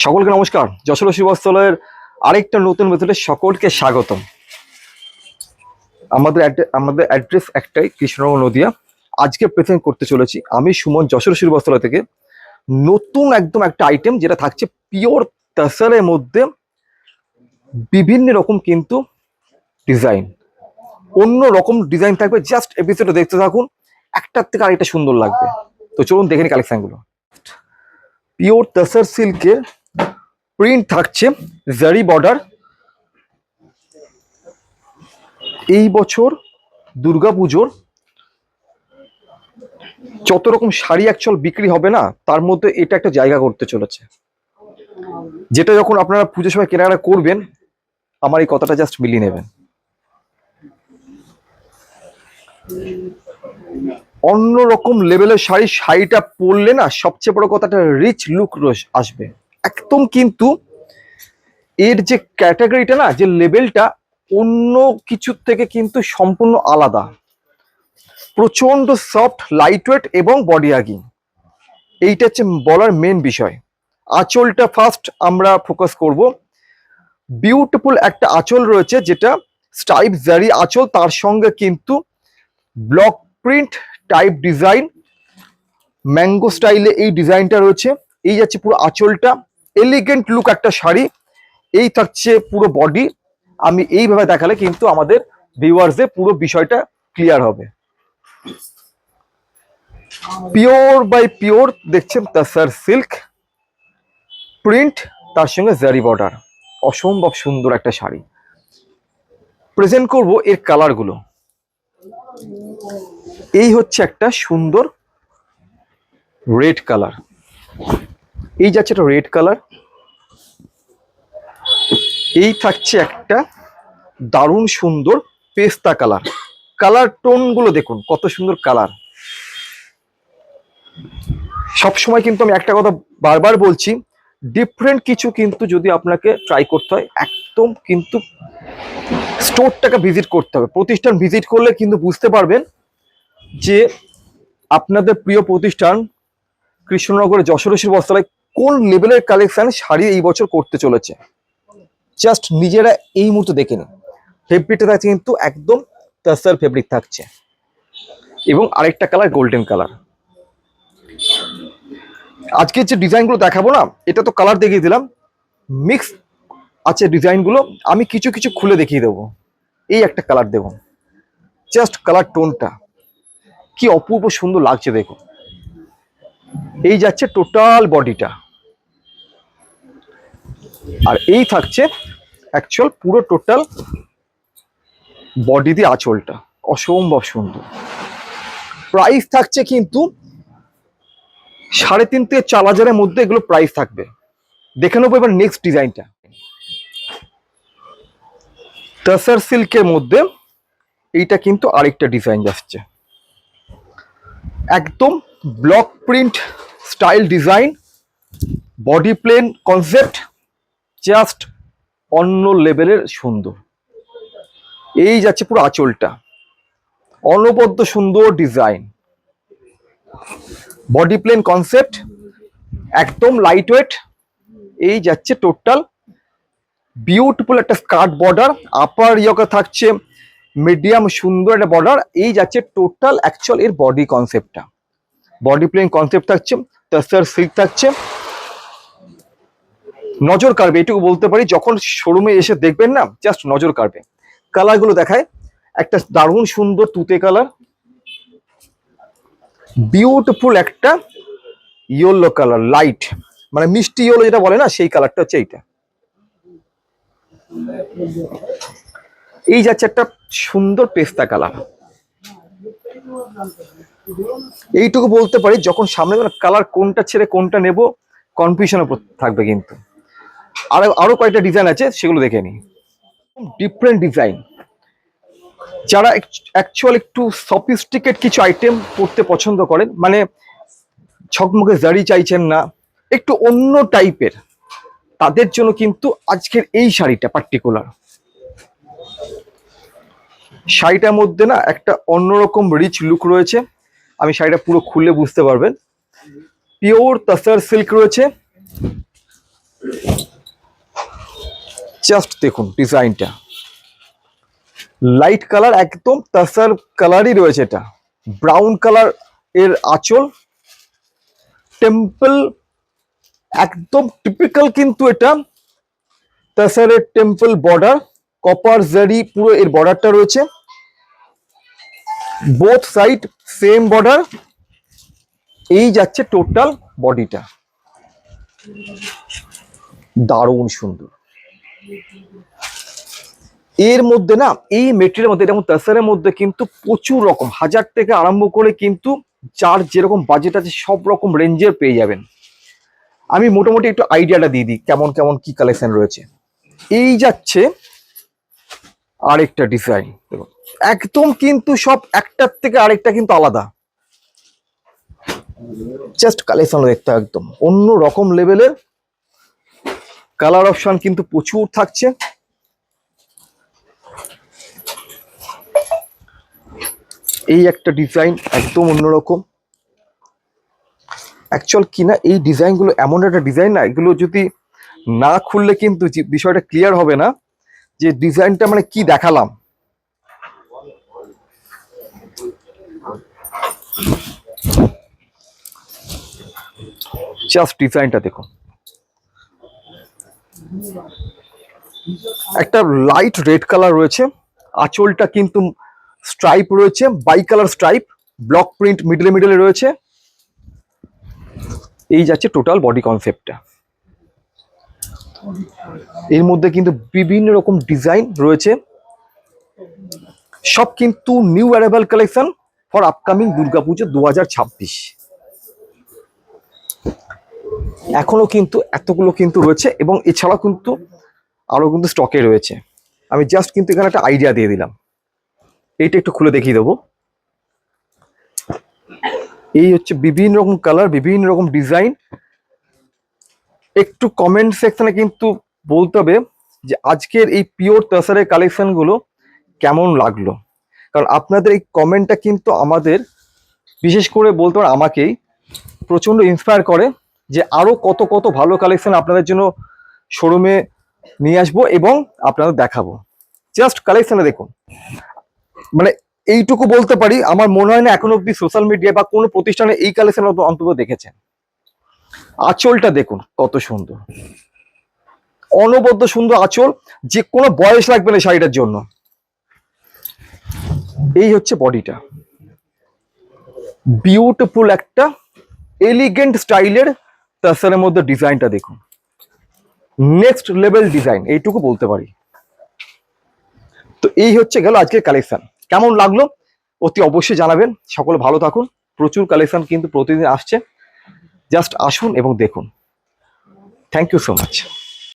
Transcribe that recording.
সকলকে নমস্কার। যশোর শিবস্থলের আরেকটা নতুন মেথডে সকলকে স্বাগতম। আমাদের অ্যাড্রেস একটাই, কৃষ্ণনগর নদিয়া। আজকে প্রেজেন্ট করতে চলেছি আমি সুমন, যশোর শিবস্থলা থেকে নতুন একদম একটা আইটেম, যেটা থাকছে পিওর তাসারের মধ্যে বিভিন্ন রকম কিন্তু ডিজাইন, অন্য রকম ডিজাইন থাকবে। জাস্ট এপিসোডে দেখতে থাকুন, একটার থেকে আরেকটা সুন্দর লাগবে। তো চলুন দেখে নিই কালেকশনগুলো। পিওর তাসার সিল্কের প্রিন্ট থাকছে জারি বর্ডার। এই বছর দুর্গাপুজোর যত রকম শাড়ি অ্যাকচুয়াল বিক্রি হবে না, তার মধ্যে এটা একটা জায়গা করতে চলেছে, যেটা যখন আপনারা পুজোর সময় কেনাকাটা করবেন, আমার এই কথাটা জাস্ট মিলিয়ে নেবেন। অন্যরকম লেভেলের শাড়িটা পরলে না, সবচেয়ে বড় কথাটা রিচ লুক আসবে একদম। কিন্তু এর যে ক্যাটাগরিটা না, যে লেভেলটা অন্য কিছুর থেকে কিন্তু সম্পূর্ণ আলাদা। প্রচন্ড সফট, লাইট ওয়েট এবং বডি হাগিং, এইটা হচ্ছে বলার মেন বিষয়। আঁচলটা ফার্স্ট আমরা ফোকাস করব। বিউটিফুল একটা আঁচল রয়েছে, যেটা স্টাইপ জারি আঁচল, তার সঙ্গে কিন্তু block print type design, mango স্টাইলে এই ডিজাইনটা রয়েছে। এই যাচ্ছে পুরো আঁচলটা, এলিগেন্ট লুক একটা শাড়ি। এই থাকছে পুরো বডি। আমি এইভাবে দেখালে কিন্তু আমাদের ভিউয়ার্সদের পুরো বিষয়টা ক্লিয়ার হবে। পিওর বাই পিওর দেখছেন তাসার সিল্ক প্রিন্ট, তার সঙ্গে জারি বর্ডার, অসম্ভব সুন্দর একটা শাড়ি। প্রেজেন্ট করব এর কালারগুলো। এই হচ্ছে একটা সুন্দর রেড কালার, এই যাচ্ছে একটা রেড কালার। এই থাকছে একটা দারুণ সুন্দর পেস্তা কালার। কালার টোন গুলো দেখুন কত সুন্দর কালার। সবসময় কিন্তু আমি একটা কথা বারবার বলছি, ডিফারেন্ট কিছু কিন্তু যদি আপনাকে ট্রাই করতে হয়, একদম কিন্তু স্টোরটাকে ভিজিট করতে হবে, প্রতিষ্ঠান ভিজিট করলে কিন্তু বুঝতে পারবেন যে আপনাদের প্রিয় প্রতিষ্ঠান কৃষ্ণনগরের যশোর বস্ত্রালয় কোন লেভেলের কালেকশন শাড়ি এই বছর করতে চলেছে। জাস্ট নিজেরা এই মুহূর্তে দেখে নিন। ফেব্রিকটা থাকছে কিন্তু একদম তাসার ফেব্রিক থাকছে, এবং আরেকটা কালার গোল্ডেন কালার। আজকে যে ডিজাইনগুলো দেখাবো না, এটা তো কালার দেখিয়ে দিলাম, মিক্স আছে ডিজাইনগুলো। আমি কিছু কিছু খুলে দেখিয়ে দেবো। এই একটা কালার দেখুন, জাস্ট কালার টোনটা কি অপূর্ব সুন্দর লাগছে দেখুন। এই যাচ্ছে টোটাল বডিটা, আর এই থাকছে অ্যাকচুয়াল পুরো টোটাল বডি দিয়ে আঁচলটা, অসম্ভব সুন্দর। প্রাইস থাকছে কিন্তু 3.5 থেকে 4,000-এর মধ্যে এগুলো প্রাইস থাকবে। দেখে নেবো এবার নেক্সট ডিজাইনটা। তাসার সিল্কের মধ্যে এইটা কিন্তু আরেকটা ডিজাইন আসছে, একদম block print style design, body plain concept, just অন্য লেভেলের সুন্দর। এই যাচ্ছে পুরো আঁচলটা, অনবদ্য সুন্দর ডিজাইন, বডি প্লেন কনসেপ্ট, একদম লাইট ওয়েট। এই যাচ্ছে টোটাল বিউটিফুল একটা স্কার্ট বর্ডার, আপার ইয়কা থাকছে মিডিয়াম সুন্দর একটা বর্ডার। এই যাচ্ছে টোটাল অ্যাকচুয়াল এর বডি কনসেপ্টটা, বডি প্লেন কনসেপ্ট থাকছে, তাসার সিল্ক থাকছে। নজর কাড়বে, এটুকু বলতে পারি, যখন শোরুমে এসে দেখবেন না, জাস্ট নজর কাড়বে। কালারগুলো দেখায়, একটা দারুণ সুন্দর তুতে কালার, বিউটিফুল একটা ইয়েলো কালার, লাইট মানে মিষ্টি ইয়েলো যেটা বলে না, সেই কালারটা হচ্ছে এইটা। এই যাচ্ছে একটা সুন্দর পেস্তা কালার। এইটুকু বলতে পারি, যখন সামনে কালার কোনটা ছেড়ে কোনটা নেব কনফিউশন থাকবে। কিন্তু আরো কয়েকটা ডিজাইন আছে, সেগুলো দেখে নিই। ডিফারেন্ট ডিজাইন, যারা অ্যাকচুয়াল একটু সফিস্টিকেট কিছু আইটেম পড়তে পছন্দ করেন, মানে ছকমকে জারি চাইছেন না, একটু অন্য টাইপের, তাদের জন্য কিন্তু আজকের এই শাড়িটা পার্টিকুলার। শাড়িটার মধ্যে না একটা অন্যরকম রিচ লুক রয়েছে। আমি শাড়িটা পুরো খুললে বুঝতে পারবেন। পিওর তাসার সিল্ক রয়েছে, জাস্ট দেখুন ডিজাইনটা, লাইট কালার, একদম তাসার কালারই রয়েছে, এটা ব্রাউন কালার এর আঁচল, টেম্পল একদম টিপিক্যাল, কিন্তু এটা তাসারের টেম্পল বর্ডার, কপার জারি পুরো এর বর্ডারটা রয়েছে, বোথ সাইড সেম বর্ডার। এই যাচ্ছে টোটাল বডিটা, দারুণ সুন্দর। এর মধ্যে না, এই মেটেরিয়ালের মধ্যে যেমন তাসারের মধ্যে কিন্তু প্রচুর রকম, 1000 থেকে আরম্ভ করে কিন্তু যার যেরকম বাজেট আছে সব রকম রেঞ্জের পেয়ে যাবেন। আমি মোটামুটি একটু আইডিয়াটা দিয়ে দিই কেমন কেমন কি কালেকশন রয়েছে। এই যাচ্ছে আরেকটা ডিজাইন, একদম কিন্তু সব একটার থেকে আরেকটা কিন্তু আলাদা, জাস্ট কালেকশন দেখতে একদম অন্য রকম লেভেলের, কালার অপশন কিন্তু প্রচুর থাকছে। এই একটা ডিজাইন একদম অন্যরকম, অ্যাকচুয়াল কিনা এই ডিজাইনগুলো এমন একটা ডিজাইন না, এগুলো যদি না খুললে কিন্তু বিষয়টা ক্লিয়ার হবে না যে ডিজাইনটা মানে কি দেখালাম। জাস্ট ডিজাইনটা দেখুন, একটা লাইট রেড কালার রয়েছে, আঁচলটা কিন্তু স্ট্রাইপ রয়েছে, bi colour stripe, block print মিডলে মিডলে রয়েছে। এই যাচ্ছে টোটাল বডি কনসেপ্টটা। এর মধ্যে কিন্তু বিভিন্ন রকম ডিজাইন রয়েছে, সব কিন্তু new arrival collection for upcoming Durga Puja 2026। এখনো কিন্তু এতগুলো কিন্তু রয়েছে, এবং এছাড়াও কিন্তু আরো কিন্তু স্টকে রয়েছে। আমি জাস্ট কিন্তু এখানে একটা আইডিয়া দিয়ে দিলাম, এইটা একটু খুলে দেখিয়ে দেবো। এই হচ্ছে বিভিন্ন রকম কালার, বিভিন্ন রকম ডিজাইন। একটু কমেন্ট সেকশনে কিন্তু বলতে হবে যে আজকের এই পিওর তাসারের কালেকশনগুলো কেমন লাগলো, কারণ আপনাদের এই কমেন্টটা কিন্তু আমাদের, বিশেষ করে বলতে পারেন আমাকেই, প্রচন্ড ইন্সপায়ার করে যে আরো কত কত ভালো কালেকশন আপনাদের জন্য শোরুমে নিয়ে আসবো এবং আপনাদের দেখাবো। জাস্ট কালেকশনে দেখুন, মানে এইটুকু বলতে পারি, আমার মনে হয় না এখন অব্দি সোশ্যাল মিডিয়া বা কোনো প্রতিষ্ঠানে এই কালেকশন অন্তত দেখেছেন। আঁচলটা দেখুন কত সুন্দর, অনবদ্য সুন্দর আঁচল, যে কোনো বয়স লাগবে না শাড়িটার জন্য। এই হচ্ছে বডিটা, বিউটিফুল একটা এলিগেন্ট স্টাইলের তাসারের মধ্যে ডিজাইনটা দেখুন, নেক্সট লেভেল ডিজাইন, এইটুকু বলতে পারি। তো এই হচ্ছে গেল আজকের কালেকশন, কেমন লাগলো অতি অবশ্যই জানাবেন। সকলে ভালো থাকুন, প্রচুর কালেকশন কিন্তু প্রতিদিন আসছে, জাস্ট আসুন এবং দেখুন। Thank you so much.